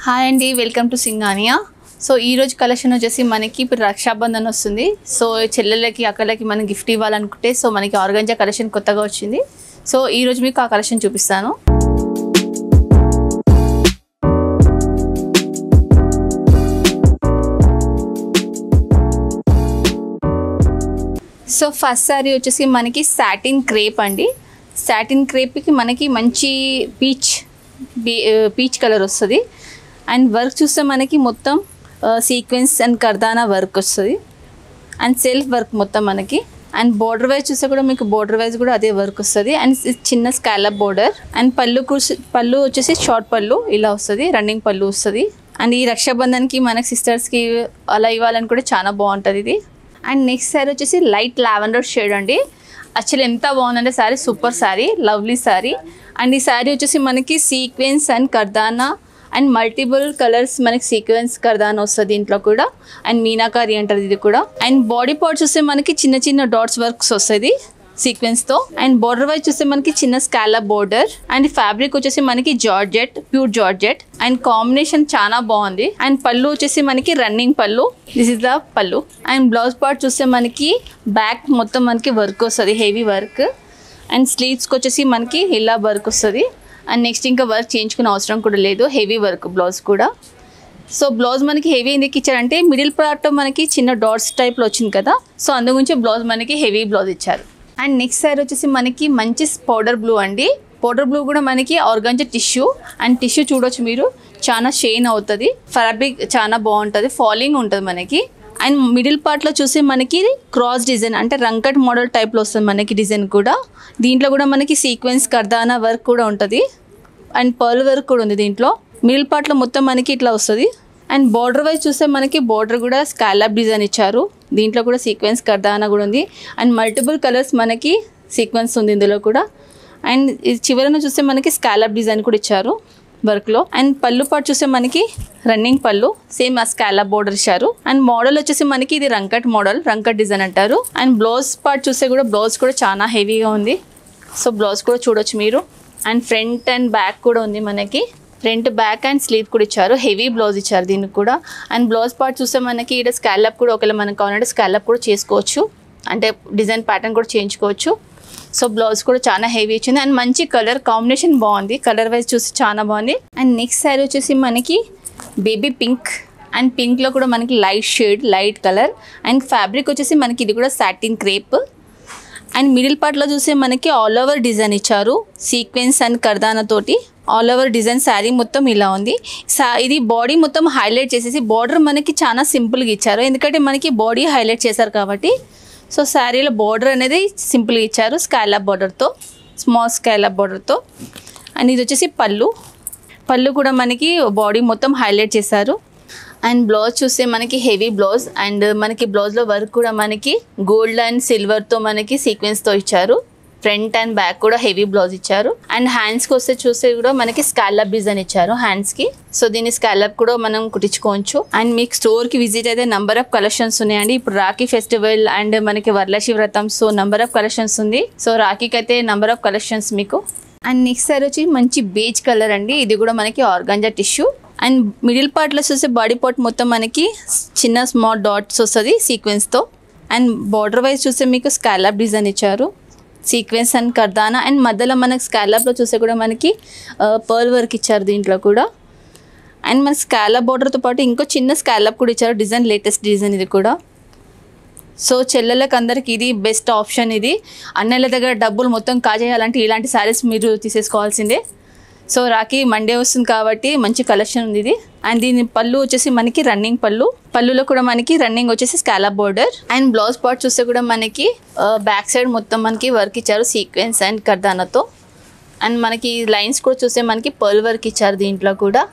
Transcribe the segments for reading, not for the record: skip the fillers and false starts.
Hi అండి, welcome to Singhania. So ఈ రోజు కలెక్షన్ వచ్చేసి మనకి ఇప్పుడు రక్షాబంధన్ వస్తుంది. సో చెల్లెళ్ళకి అక్కలకి మనం గిఫ్ట్ ఇవ్వాలనుకుంటే సో మనకి ఆర్గంజా కలెక్షన్ కొత్తగా వచ్చింది. సో ఈ రోజు మీకు ఆ కలెక్షన్ చూపిస్తాను. సో ఫస్ట్ సారీ వచ్చేసి మనకి సాటిన్ క్రేప్ అండి. సాటిన్ క్రేప్కి మనకి మంచి పీచ్ కలర్ వస్తుంది. అండ్ వర్క్ చూస్తే మనకి మొత్తం సీక్వెన్స్ అండ్ కర్దానా వర్క్ వస్తుంది అండ్ సెల్ఫ్ వర్క్ మొత్తం మనకి. అండ్ బోర్డర్ వైజ్ చూస్తే కూడా మీకు బోర్డర్ వైజ్ కూడా అదే వర్క్ వస్తుంది. అండ్ చిన్న స్కాలప్ బోర్డర్ అండ్ పళ్ళు వచ్చేసి షార్ట్ పళ్ళు ఇలా వస్తుంది, రన్నింగ్ పళ్ళు వస్తుంది. అండ్ ఈ రక్షాబంధన్కి మనకి సిస్టర్స్కి అలా ఇవ్వాలని కూడా చాలా బాగుంటుంది ఇది. అండ్ నెక్స్ట్ శారీ వచ్చేసి లైట్ లావెండర్ షేడ్ అండి. యాక్చువల్లీ ఎంత బాగుందంటే sari, super sari, lovely sari. And ఈ శారీ వచ్చేసి మనకి సీక్వెన్స్ అండ్ కర్దానా అండ్ మల్టిపుల్ కలర్స్ మనకి సీక్వెన్స్ కర్దానా వస్తుంది దీంట్లో కూడా. అండ్ మీనాకారి అంటారు ఇది కూడా. అండ్ బాడీ పార్ట్ చూస్తే మనకి చిన్న చిన్న డాట్స్ వర్క్స్ వస్తుంది సీక్వెన్స్తో. అండ్ బోర్డర్ వైజ్ చూస్తే మనకి చిన్న స్కాలప్ బోర్డర్. అండ్ ఫ్యాబ్రిక్ వచ్చేసి మనకి georgette, pure georgette. And combination చాలా బాగుంది. అండ్ పళ్ళు వచ్చేసి మనకి రన్నింగ్ పళ్ళు, దిస్ ఇస్ ద పళ్ళు. అండ్ బ్లౌజ్ పార్ట్ చూస్తే మనకి బ్యాక్ మొత్తం మనకి వర్క్ వస్తుంది, హెవీ వర్క్. అండ్ స్లీవ్స్కి వచ్చేసి మనకి ఇలా వర్క్ వస్తుంది. అండ్ నెక్స్ట్ ఇంకా వర్క్ చేయించుకునే అవసరం కూడా లేదు, హెవీ వర్క్ బ్లౌజ్ కూడా. సో బ్లౌజ్ మనకి హెవీ ఎందుకు ఇచ్చారంటే మిడిల్ పార్ట్ మనకి చిన్న డాట్స్ టైప్లో వచ్చింది కదా, సో అందుగురించి బ్లౌజ్ మనకి హెవీ బ్లౌజ్ ఇచ్చారు. అండ్ నెక్స్ట్ సారీ వచ్చేసి మనకి మంచి పౌడర్ బ్లూ అండి. పౌడర్ బ్లూ కూడా మనకి ఆర్గాంజా టిష్యూ. అండ్ టిష్యూ చూడొచ్చు మీరు, చాలా షైన్ అవుతుంది, ఫ్యాబ్రిక్ చాలా బాగుంటుంది, ఫాలింగ్ ఉంటుంది మనకి. అండ్ మిడిల్ పార్ట్లో చూసి మనకి క్రాస్ డిజైన్ అంటే రంకట్ మోడల్ టైప్లో వస్తుంది మనకి డిజైన్ కూడా. దీంట్లో కూడా మనకి సీక్వెన్స్ కర్దానా వర్క్ కూడా ఉంటుంది అండ్ పర్ల్ వర్క్ కూడా ఉంది దీంట్లో. మిడిల్ పార్ట్లో మొత్తం మనకి ఇట్లా వస్తుంది. అండ్ బార్డర్ వైజ్ చూస్తే మనకి బార్డర్ కూడా స్కాలప్ డిజైన్ ఇచ్చారు. దీంట్లో కూడా సీక్వెన్స్ కర్దానా కూడా ఉంది. అండ్ మల్టిపుల్ కలర్స్ మనకి సీక్వెన్స్ ఉంది ఇందులో కూడా. అండ్ చివరన చూస్తే మనకి స్కాలప్ డిజైన్ కూడా ఇచ్చారు వర్క్లో. అండ్ పళ్ళు పార్ట్ చూస్తే మనకి రన్నింగ్ పళ్ళు, సేమ్ ఆ స్కాలప్ బోర్డర్ ఇచ్చారు. అండ్ మోడల్ వచ్చేసి మనకి ఇది రంకట్ మోడల్, రంకట్ డిజైన్ అంటారు. అండ్ బ్లౌజ్ పార్ట్ చూస్తే కూడా బ్లౌజ్ కూడా చాలా హెవీగా ఉంది. సో బ్లౌజ్ కూడా చూడొచ్చు మీరు. అండ్ ఫ్రంట్ అండ్ బ్యాక్ కూడా ఉంది మనకి, ఫ్రంట్ బ్యాక్ అండ్ స్లీవ్ కూడా ఇచ్చారు, హెవీ బ్లౌజ్ ఇచ్చారు దీనికి కూడా. అండ్ బ్లౌజ్ పార్ట్ చూస్తే మనకి ఇక్కడ స్కాలప్ కూడా ఒకవేళ మనకు కావాలంటే స్కాలప్ కూడా చేసుకోవచ్చు, అంటే డిజైన్ ప్యాటర్న్ కూడా చేయించుకోవచ్చు. సో బ్లౌజ్ కూడా చాలా హెవీ ఇచ్చింది. అండ్ మంచి కలర్ కాంబినేషన్ బాగుంది, కలర్ వైజ్ చూసి చాలా బాగుంది. అండ్ నెక్స్ట్ శారీ వచ్చేసి మనకి బేబీ పింక్. అండ్ పింక్లో కూడా మనకి light shade, light colour. And fabric వచ్చేసి మనకి ఇది కూడా సాటిన్ క్రేప్. అండ్ మిడిల్ పార్ట్లో చూస్తే మనకి ఆల్ ఓవర్ డిజైన్ ఇచ్చారు, సీక్వెన్స్ అండ్ కర్దానా తోటి ఆల్ ఓవర్ డిజైన్. శారీ మొత్తం ఇలా ఉంది. ఇది బాడీ మొత్తం హైలైట్ చేసేసి బార్డర్ మనకి చాలా సింపుల్గా ఇచ్చారు, ఎందుకంటే మనకి బాడీ హైలైట్ చేశారు కాబట్టి. సో శారీలో బార్డర్ అనేది సింపుల్గా ఇచ్చారు, స్కాలప్ బార్డర్తో, స్మాల్ స్కాలప్ బార్డర్తో. అండ్ ఇది వచ్చేసి పళ్ళు కూడా మనకి బాడీ మొత్తం హైలైట్ చేశారు. అండ్ బ్లౌజ్ చూస్తే మనకి హెవీ బ్లౌజ్. అండ్ మనకి బ్లౌజ్లో వర్క్ కూడా మనకి గోల్డ్ అండ్ సిల్వర్తో మనకి సీక్వెన్స్తో ఇచ్చారు. ఫ్రంట్ అండ్ బ్యాక్ కూడా హెవీ బ్లౌజ్ ఇచ్చారు. అండ్ హ్యాండ్స్కి వస్తే చూస్తే కూడా మనకి స్కాలప్ డిజైన్ ఇచ్చారు హ్యాండ్స్కి. సో దీన్ని స్కాలప్ కూడా మనం కుట్టించుకోవచ్చు. అండ్ మీకు స్టోర్కి విజిట్ అయితే నంబర్ ఆఫ్ కలెక్షన్స్ ఉన్నాయండి. ఇప్పుడు రాఖీ ఫెస్టివల్ అండ్ మనకి వరలక్ష్మి వ్రతం, సో నంబర్ ఆఫ్ కలెక్షన్స్ ఉంది. సో రాఖీకి అయితే నంబర్ ఆఫ్ కలెక్షన్స్ మీకు. అండ్ నెక్స్ట్ సారీ వచ్చి మంచి బేజ్ కలర్ అండి. ఇది కూడా మనకి ఆర్గాంజా టిష్యూ. అండ్ మిడిల్ పార్ట్లో చూస్తే బాడీ పార్ట్ మొత్తం మనకి చిన్న స్మాల్ డాట్స్ వస్తుంది సీక్వెన్స్తో. అండ్ బార్డర్ వైజ్ చూస్తే మీకు స్కాలప్ డిజైన్ ఇచ్చారు, సీక్వెన్స్ అండ్ కర్దానా. అండ్ మధ్యలో మనకి స్కాలప్లో చూస్తే కూడా మనకి పర్ల్ వర్క్ ఇచ్చారు దీంట్లో కూడా. అండ్ మన స్కాలప్ బార్డర్తో పాటు ఇంకో చిన్న స్కాలప్ కూడా ఇచ్చారు డిజైన్, లేటెస్ట్ డిజైన్ ఇది కూడా. సో చెల్లెళ్ళకి అందరికి ఇది బెస్ట్ ఆప్షన్. ఇది అన్నయ్యల దగ్గర డబ్బులు మొత్తం కాజేయాలంటే ఇలాంటి శారీస్ మీరు తీసేసుకోవాల్సిందే. సో రాఖీ మండే వస్తుంది కాబట్టి మంచి కలెక్షన్ ఉంది ఇది. అండ్ దీని పళ్ళు వచ్చేసి మనకి రన్నింగ్ పళ్ళు, పళ్ళులో కూడా మనకి రన్నింగ్ వచ్చేసి scallop border. And blouse part చూస్తే కూడా మనకి బ్యాక్ సైడ్ మొత్తం మనకి వర్క్ ఇచ్చారు సీక్వెన్స్ అండ్ కర్దానాతో. అండ్ మనకి లైన్స్ కూడా చూస్తే మనకి పర్ల్ వర్క్ ఇచ్చారు దీంట్లో కూడా,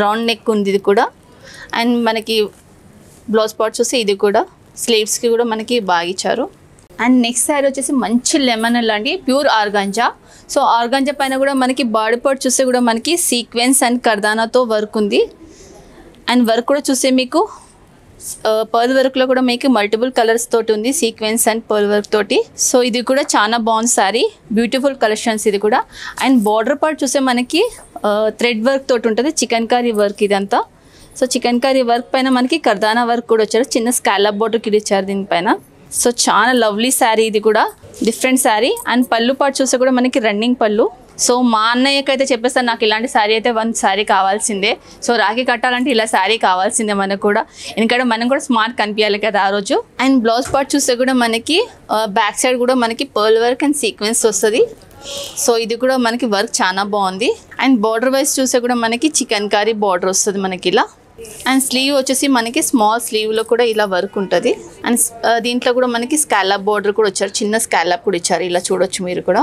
రౌండ్ నెక్ ఉంది ఇది కూడా. అండ్ మనకి బ్లౌజ్ పార్ట్ చూస్తే ఇది కూడా స్లీవ్స్కి కూడా మనకి బాగా ఇచ్చారు. అండ్ నెక్స్ట్ శారీ వచ్చేసి మంచి లెమన్ అండి, ప్యూర్ ఆర్గాంజా. సో ఆర్గాంజా పైన కూడా మనకి బాడీ పార్ట్ చూస్తే కూడా మనకి సీక్వెన్స్ అండ్ కర్దానాతో వర్క్ ఉంది. అండ్ వర్క్ కూడా చూస్తే మీకు పర్ల్ వర్క్లో కూడా మీకు మల్టిపుల్ కలర్స్ తోటి ఉంది, సీక్వెన్స్ అండ్ పర్ల్ వర్క్ తోటి. సో ఇది కూడా చాలా బాగుంది సారీ, బ్యూటిఫుల్ కలెక్షన్స్ ఇది కూడా. అండ్ బార్డర్ పార్ట్ చూస్తే మనకి థ్రెడ్ వర్క్ తోటి ఉంటుంది, చికెన్ కారీ వర్క్ ఇదంతా. సో చికెన్ కారీ వర్క్ పైన మనకి కర్దానా వర్క్ కూడా వచ్చారు, చిన్న స్కాలప్ బోర్డర్ కిడ్ ఇచ్చారు దీనిపైన. సో చాలా లవ్లీ శారీ ఇది కూడా, డిఫరెంట్ శారీ. అండ్ పళ్ళు పార్ట్ చూస్తే కూడా మనకి రన్నింగ్ పళ్ళు. సో మా అన్నయ్యకి అయితే చెప్పేస్తాను, నాకు ఇలాంటి శారీ అయితే 1 శారీ కావాల్సిందే. సో రాఖీ కట్టాలంటే ఇలా శారీ కావాల్సిందే మనకు కూడా, ఎందుకంటే మనం కూడా స్మార్ట్ కనిపించాలి కదా ఆ రోజు. అండ్ బ్లౌజ్ పార్ట్ చూస్తే కూడా మనకి బ్యాక్ సైడ్ కూడా మనకి పర్ల్ వర్క్ అండ్ సీక్వెన్స్ వస్తుంది. సో ఇది కూడా మనకి వర్క్ చాలా బాగుంది. అండ్ బార్డర్ వైజ్ చూస్తే కూడా మనకి చికెన్ కారీ బార్డర్ వస్తుంది మనకి ఇలా. అండ్ స్లీవ్ వచ్చేసి మనకి స్మాల్ స్లీవ్లో కూడా ఇలా వర్క్ ఉంటుంది. అండ్ దీంట్లో కూడా మనకి స్కాలప్ బార్డర్ కూడా వచ్చారు, చిన్న స్కాలప్ కూడా ఇచ్చారు, ఇలా చూడొచ్చు మీరు కూడా.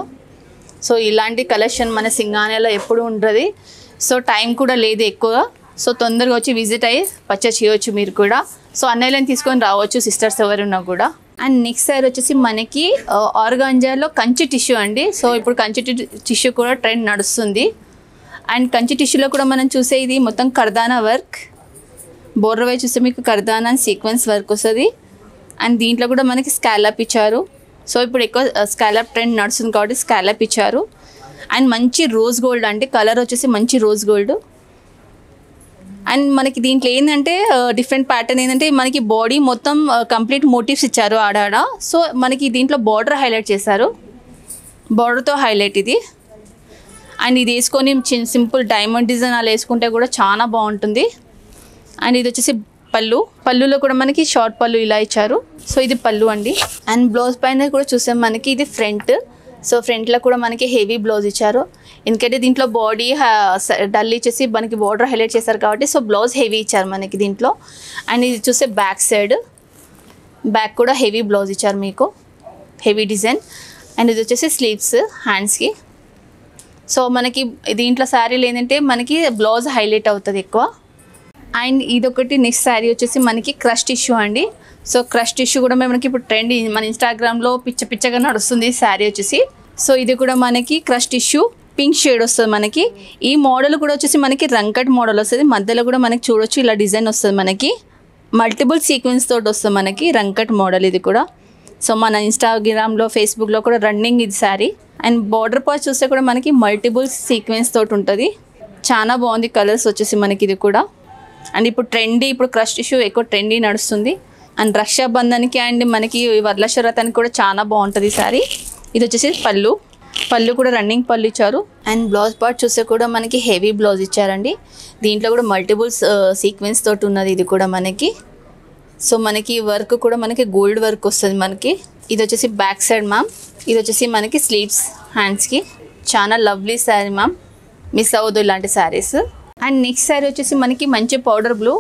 సో ఇలాంటి కలెక్షన్ మన సింగానేలో ఎప్పుడు ఉంటుంది. సో టైం కూడా లేదు ఎక్కువ, సో తొందరగా వచ్చి విజిట్ అయ్యి పర్చేస్ చేయవచ్చు మీరు కూడా. సో అన్నయ్యలను తీసుకొని రావచ్చు సిస్టర్స్ ఎవరున్నా కూడా. అండ్ నెక్స్ట్ సారీ వచ్చేసి మనకి ఆర్గాంజాలో కంచి టిష్యూ అండి. సో ఇప్పుడు కంచి టిష్యూ కూడా ట్రెండ్ నడుస్తుంది. అండ్ కంచి టిష్యూలో కూడా మనం చూసే ఇది మొత్తం కర్దానా వర్క్, బోర్డర్ వైజ్ చూస్తే మీకు కర్దానా అండ్ సీక్వెన్స్ వర్క్ వస్తుంది. అండ్ దీంట్లో కూడా మనకి స్కాలప్ ఇచ్చారు. సో ఇప్పుడు ఎక్కువ స్కాలప్ ట్రెండ్ నడుస్తుంది కాబట్టి స్కాలప్ ఇచ్చారు. అండ్ మంచి రోజ్ గోల్డ్ అంటే కలర్ వచ్చేసి మంచి రోజ్ గోల్డ్. అండ్ మనకి దీంట్లో ఏంటంటే డిఫరెంట్ ప్యాటర్న్ ఏంటంటే మనకి బాడీ మొత్తం కంప్లీట్ మోటివ్స్ ఇచ్చారు ఆడాడ. సో మనకి దీంట్లో బార్డర్ హైలైట్ చేశారు, బార్డర్తో హైలైట్ ఇది. అండ్ ఇది వేసుకొని సింపుల్ డైమండ్ డిజైన్ అలా వేసుకుంటే కూడా చాలా బాగుంటుంది. అండ్ ఇది వచ్చేసి పళ్ళులో కూడా మనకి షార్ట్ పళ్ళు ఇలా ఇచ్చారు. సో ఇది పళ్ళు అండి. అండ్ బ్లౌజ్ పైన కూడా చూసాం మనకి ఇది ఫ్రంట్. సో ఫ్రంట్లో కూడా మనకి హెవీ బ్లౌజ్ ఇచ్చారు, ఎందుకంటే దీంట్లో బాడీ డల్ ఇచ్చేసి మనకి బార్డర్ హైలైట్ చేశారు కాబట్టి సో బ్లౌజ్ హెవీ ఇచ్చారు మనకి దీంట్లో. అండ్ ఇది చూస్తే బ్యాక్ సైడ్, బ్యాక్ కూడా హెవీ బ్లౌజ్ ఇచ్చారు మీకు, హెవీ డిజైన్. అండ్ ఇది వచ్చేసి స్లీవ్స్ హ్యాండ్స్కి. సో మనకి దీంట్లో శారీలు ఏంటంటే మనకి బ్లౌజ్ హైలైట్ అవుతుంది ఎక్కువ. అండ్ ఇదొకటి నెక్స్ట్ శారీ వచ్చేసి మనకి క్రష్ టిష్యూ అండి. సో క్రష్ టిష్యూ కూడా మనకి ఇప్పుడు ట్రెండ్ మన ఇన్స్టాగ్రామ్లో పిచ్చగా నడుస్తుంది శారీ వచ్చేసి. సో ఇది కూడా మనకి క్రష్ టిష్యూ పింక్ షేడ్ వస్తుంది మనకి. ఈ మోడల్ కూడా వచ్చేసి మనకి రంకట్ మోడల్ వస్తుంది, మధ్యలో కూడా మనకి చూడొచ్చు ఇలా డిజైన్ వస్తుంది మనకి, మల్టిపుల్ సీక్వెన్స్ తోటి వస్తుంది మనకి రంకట్ మోడల్ ఇది కూడా. సో మన ఇన్స్టాగ్రామ్లో ఫేస్బుక్లో కూడా రన్నింగ్ ఇది శారీ. అండ్ బార్డర్ పార్ట్ చూస్తే కూడా మనకి మల్టిపుల్ సీక్వెన్స్ తోటి ఉంటుంది, చాలా బాగుంది కలర్స్ వచ్చేసి మనకి ఇది కూడా. అండ్ ఇప్పుడు క్రష్ టిష్యూ ఎక్కువ ట్రెండీ నడుస్తుంది. అండ్ రక్షాబంధన్కి అండ్ మనకి వరలక్ష్మి కూడా చాలా బాగుంటుంది సారీ. ఇది వచ్చేసి పళ్ళు కూడా రన్నింగ్ పళ్ళు ఇచ్చారు. అండ్ బ్లౌజ్ పార్ట్ చూస్తే కూడా మనకి హెవీ బ్లౌజ్ ఇచ్చారండి, దీంట్లో కూడా మల్టిపుల్ సీక్వెన్స్ తోటి ఉన్నది ఇది కూడా మనకి. సో మనకి వర్క్ కూడా మనకి గోల్డ్ వర్క్ వస్తుంది మనకి. ఇది వచ్చేసి బ్యాక్ సైడ్ మ్యామ్, ఇది వచ్చేసి మనకి స్లీవ్స్ హ్యాండ్స్కి. చాలా లవ్లీ శారీ మ్యామ్, మిస్ అవ్వదు ఇలాంటి శారీస్. అండ్ నెక్స్ట్ శారీ వచ్చేసి మనకి మంచి పౌడర్ బ్లూ.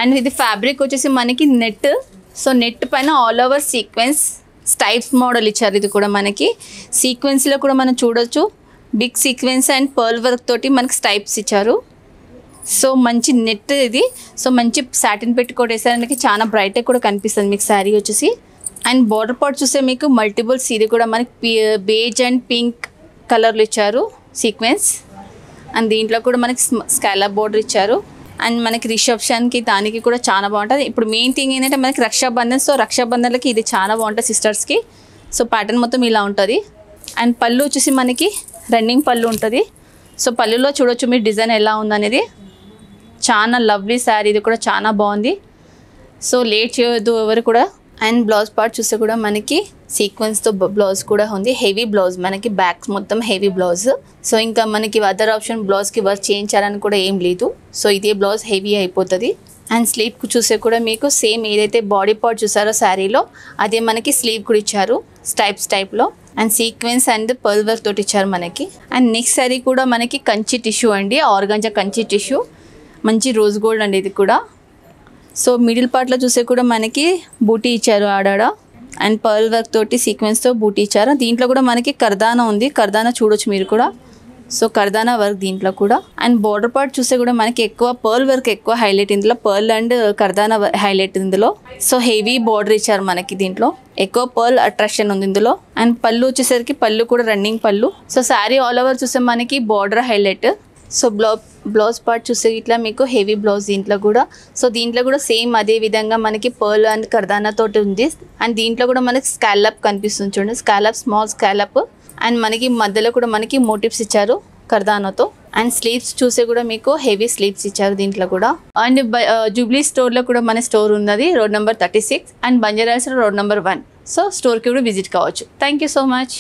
అండ్ ఇది ఫ్యాబ్రిక్ వచ్చేసి మనకి నెట్. సో నెట్ పైన all over sequence stripes model ఇచ్చారు. ఇది కూడా మనకి సీక్వెన్స్లో కూడా మనం చూడొచ్చు, big sequence and pearl work తోటి మనకి స్టైప్స్ ఇచ్చారు. సో మంచి నెట్ ఇది. సో మంచి సాటిన్ పెట్టుకోట్ వేసారికి చాలా బ్రైట్గా కూడా కనిపిస్తుంది మీకు శారీ వచ్చేసి. అండ్ బార్డర్ పార్ట్ చూస్తే మీకు మల్టిపుల్స్, ఇది కూడా మనకి బేజ్ అండ్ పింక్ కలర్లు ఇచ్చారు సీక్వెన్స్. అండ్ దీంట్లో కూడా మనకి స్కాలప్ బోర్డర్ ఇచ్చారు. అండ్ మనకి రిసెప్షన్కి దానికి కూడా చాలా బాగుంటుంది. ఇప్పుడు మెయిన్ థింగ్ ఏంటంటే మనకి రక్షాబంధన్. సో రక్షాబంధన్లకి ఇది చాలా బాగుంటుంది సిస్టర్స్కి. సో ప్యాటర్న్ మొత్తం ఇలా ఉంటుంది. అండ్ పళ్ళు వచ్చేసి మనకి రన్నింగ్ పళ్ళు ఉంటుంది. సో పళ్ళులో చూడొచ్చు మీరు డిజైన్ ఎలా ఉందనేది, చాలా లవ్లీ శారీ, ఇది కూడా చాలా బాగుంది. సో లేట్ చేయొద్దు ఎవరు కూడా. అండ్ బ్లౌజ్ పార్ట్ చూస్తే కూడా మనకి సీక్వెన్స్తో బ్లౌజ్ కూడా ఉంది, హెవీ బ్లౌజ్ మనకి, బ్యాక్ మొత్తం హెవీ బ్లౌజ్. సో ఇంకా మనకి అదర్ ఆప్షన్ బ్లౌజ్కి వర్క్ చేయించాలని కూడా ఏం లేదు. సో ఇదే బ్లౌజ్ హెవీ అయిపోతుంది. అండ్ స్లీవ్ చూసే కూడా మీకు సేమ్ ఏదైతే బాడీ పార్ట్ చూసారో శారీలో అదే మనకి స్లీవ్ కూడా ఇచ్చారు టైప్లో. And sequence and pearl work తోటి ఇచ్చారు మనకి. అండ్ నెక్స్ట్ శారీ కూడా మనకి కంచి టిష్యూ అండి, ఆర్గాంజా కంచి టిష్యూ, మంచి రోజ్ గోల్డ్ అండి ఇది కూడా. సో మిడిల్ పార్ట్లో చూసే కూడా మనకి బూటీ ఇచ్చారు ఆడాడ. అండ్ పర్ల్ వర్క్ తోటి సీక్వెన్స్తో బూటీ ఇచ్చారు. దీంట్లో కూడా మనకి కర్దానా ఉంది, కర్దానా చూడొచ్చు మీరు కూడా. సో కర్దానా వర్క్ దీంట్లో కూడా. అండ్ బార్డర్ పార్ట్ చూస్తే కూడా మనకి ఎక్కువ పర్ల్ వర్క్ ఎక్కువ హైలైట్ ఇందులో, పర్ల్ అండ్ కర్దానా హైలైట్ ఇందులో. సో హెవీ బార్డర్ ఇచ్చారు మనకి, దీంట్లో ఎక్కువ పర్ల్ అట్రాక్షన్ ఉంది ఇందులో. అండ్ పళ్ళు వచ్చేసరికి పళ్ళు కూడా రన్నింగ్ పళ్ళు. సో శారీ ఆల్ ఓవర్ చూస్తే మనకి border highlight, so blouse part చూస్తే ఇట్లా మీకు హెవీ బ్లౌజ్ దీంట్లో కూడా. సో దీంట్లో కూడా సేమ్ అదే విధంగా మనకి పర్ల్ అండ్ కర్దానా తోటి ఉంది. అండ్ దీంట్లో కూడా మనకి స్కాలప్ కనిపిస్తుంది చూడండి, స్కాలప్, స్మాల్ స్కాలప్. అండ్ మనకి మధ్యలో కూడా మనకి మోటివ్స్ ఇచ్చారు కర్దానాతో. అండ్ స్లీవ్స్ చూసే కూడా మీకు హెవీ స్లీవ్స్ ఇచ్చారు దీంట్లో కూడా. అండ్ జూబ్లీ స్టోర్లో కూడా మన స్టోర్ ఉన్నది, road number 36 and బంజారాస్ road number 1. So స్టోర్కి కూడా విజిట్ కావచ్చు. Thank you so much.